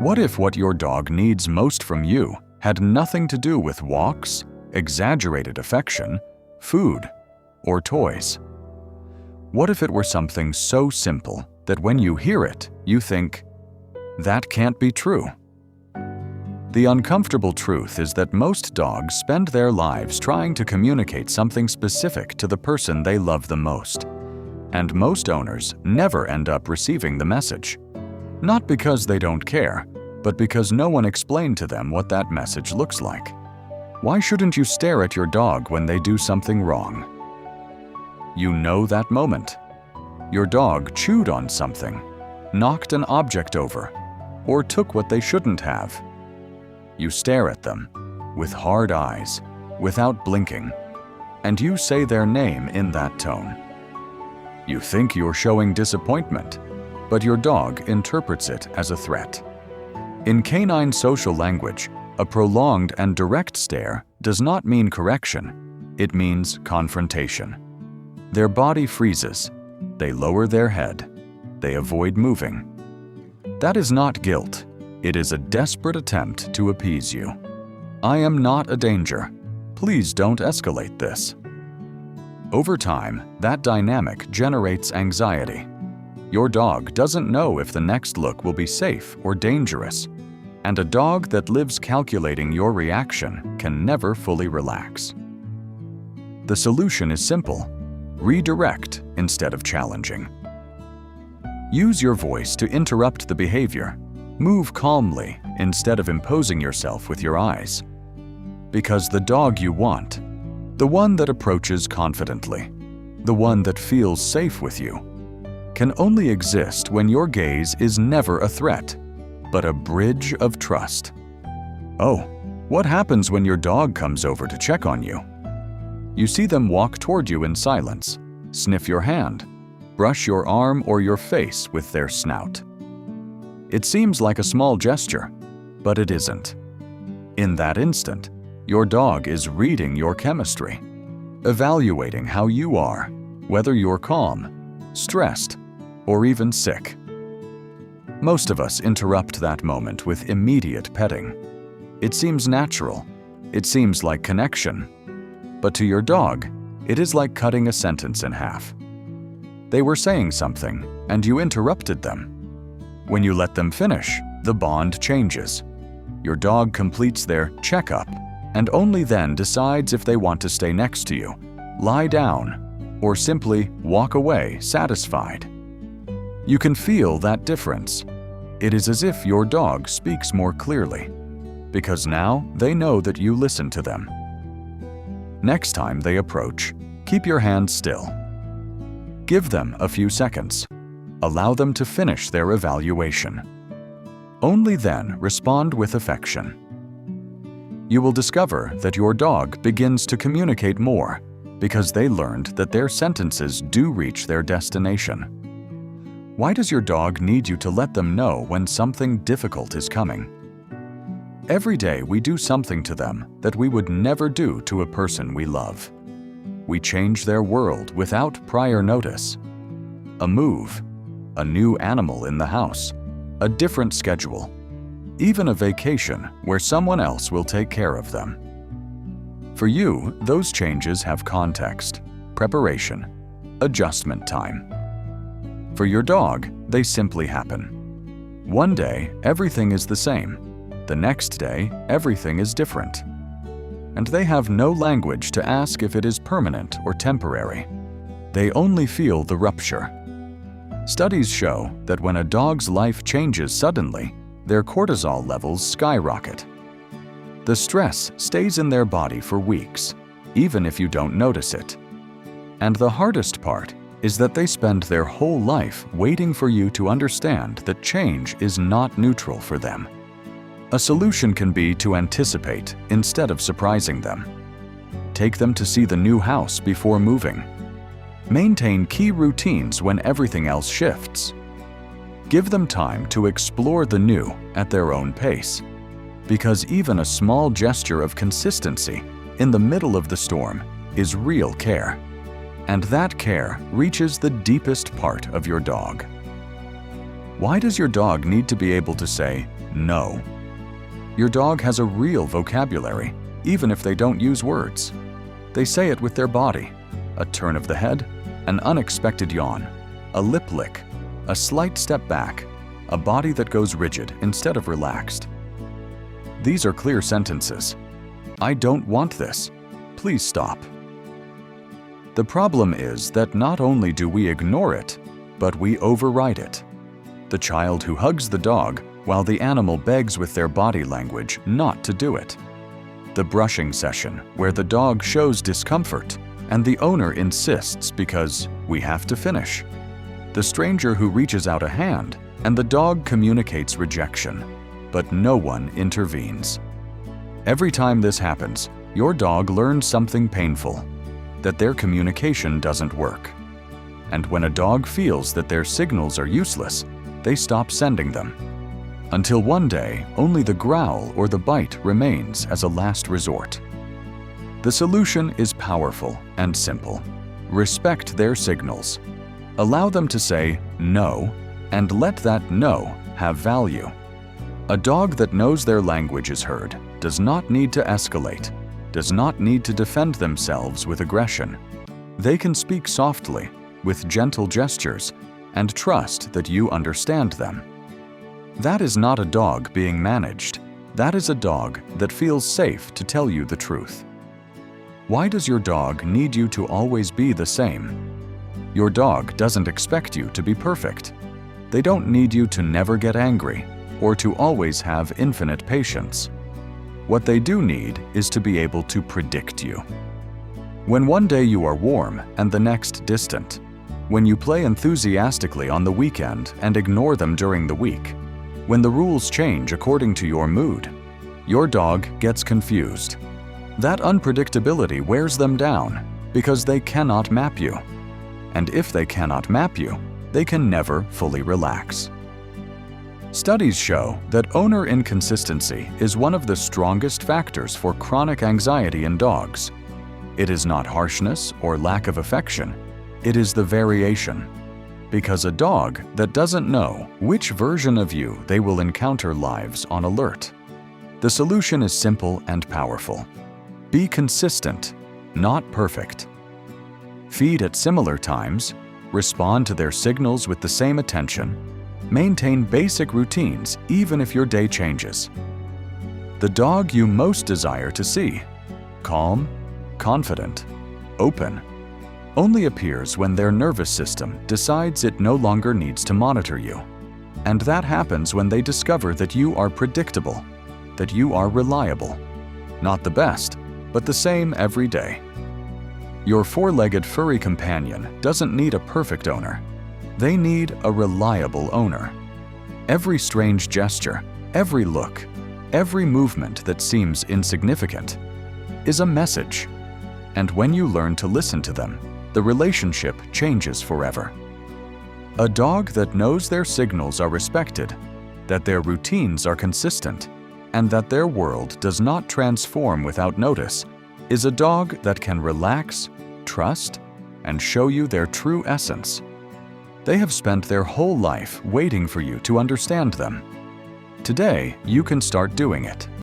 What if what your dog needs most from you had nothing to do with walks, exaggerated affection, food, or toys? What if it were something so simple that when you hear it, you think, "That can't be true"? The uncomfortable truth is that most dogs spend their lives trying to communicate something specific to the person they love the most. And most owners never end up receiving the message. Not because they don't care, but because no one explained to them what that message looks like. Why shouldn't you stare at your dog when they do something wrong? You know that moment. Your dog chewed on something, knocked an object over, or took what they shouldn't have. You stare at them, with hard eyes, without blinking, and you say their name in that tone. You think you're showing disappointment, but your dog interprets it as a threat. In canine social language, a prolonged and direct stare does not mean correction, it means confrontation. Their body freezes, they lower their head, they avoid moving. That is not guilt, it is a desperate attempt to appease you. I am not a danger, please don't escalate this. Over time, that dynamic generates anxiety. Your dog doesn't know if the next look will be safe or dangerous, and a dog that lives calculating your reaction can never fully relax. The solution is simple: redirect instead of challenging. Use your voice to interrupt the behavior. Move calmly instead of imposing yourself with your eyes. Because the dog you want, the one that approaches confidently, the one that feels safe with you, can only exist when your gaze is never a threat, but a bridge of trust. Oh, what happens when your dog comes over to check on you? You see them walk toward you in silence, sniff your hand, brush your arm or your face with their snout. It seems like a small gesture, but it isn't. In that instant, your dog is reading your chemistry, evaluating how you are, whether you're calm, stressed, or even sick. Most of us interrupt that moment with immediate petting. It seems natural. It seems like connection. But to your dog, it is like cutting a sentence in half. They were saying something, and you interrupted them. When you let them finish, the bond changes. Your dog completes their checkup, and only then decides if they want to stay next to you, lie down, or simply walk away satisfied. You can feel that difference. It is as if your dog speaks more clearly, because now they know that you listen to them. Next time they approach, keep your hands still. Give them a few seconds. Allow them to finish their evaluation. Only then respond with affection. You will discover that your dog begins to communicate more because they learned that their sentences do reach their destination. Why does your dog need you to let them know when something difficult is coming? Every day we do something to them that we would never do to a person we love. We change their world without prior notice. A move, a new animal in the house, a different schedule, even a vacation where someone else will take care of them. For you, those changes have context, preparation, adjustment time. For your dog, they simply happen. One day, everything is the same. The next day, everything is different. And they have no language to ask if it is permanent or temporary. They only feel the rupture. Studies show that when a dog's life changes suddenly, their cortisol levels skyrocket. The stress stays in their body for weeks, even if you don't notice it. And the hardest part is that they spend their whole life waiting for you to understand that change is not neutral for them. A solution can be to anticipate instead of surprising them. Take them to see the new house before moving. Maintain key routines when everything else shifts. Give them time to explore the new at their own pace. Because even a small gesture of consistency in the middle of the storm is real care. And that care reaches the deepest part of your dog. Why does your dog need to be able to say, no. Your dog has a real vocabulary, even if they don't use words. They say it with their body: a turn of the head, an unexpected yawn, a lip lick, a slight step back, a body that goes rigid instead of relaxed. These are clear sentences. I don't want this. Please stop. The problem is that not only do we ignore it, but we override it. The child who hugs the dog while the animal begs with their body language not to do it. The brushing session where the dog shows discomfort and the owner insists because we have to finish. The stranger who reaches out a hand and the dog communicates rejection, but no one intervenes. Every time this happens, your dog learns something painful, that their communication doesn't work. And when a dog feels that their signals are useless, they stop sending them. Until one day, only the growl or the bite remains as a last resort. The solution is powerful and simple. Respect their signals. Allow them to say no, and let that no have value. A dog that knows their language is heard does not need to escalate, does not need to defend themselves with aggression. They can speak softly, with gentle gestures, and trust that you understand them. That is not a dog being managed. That is a dog that feels safe to tell you the truth. Why does your dog need you to always be the same? Your dog doesn't expect you to be perfect. They don't need you to never get angry or to always have infinite patience. What they do need is to be able to predict you. When one day you are warm and the next distant, when you play enthusiastically on the weekend and ignore them during the week, when the rules change according to your mood, your dog gets confused. That unpredictability wears them down because they cannot map you. And if they cannot map you, they can never fully relax. Studies show that owner inconsistency is one of the strongest factors for chronic anxiety in dogs. It is not harshness or lack of affection, it is the variation. Because a dog that doesn't know which version of you they will encounter lives on alert. The solution is simple and powerful. Be consistent, not perfect. Feed at similar times, respond to their signals with the same attention, maintain basic routines even if your day changes. The dog you most desire to see, calm, confident, open, only appears when their nervous system decides it no longer needs to monitor you. And that happens when they discover that you are predictable, that you are reliable. Not the best, but the same every day. Your four-legged furry companion doesn't need a perfect owner. They need a reliable owner. Every strange gesture, every look, every movement that seems insignificant is a message. And when you learn to listen to them, the relationship changes forever. A dog that knows their signals are respected, that their routines are consistent, and that their world does not transform without notice, is a dog that can relax, trust, and show you their true essence. They have spent their whole life waiting for you to understand them. Today, you can start doing it.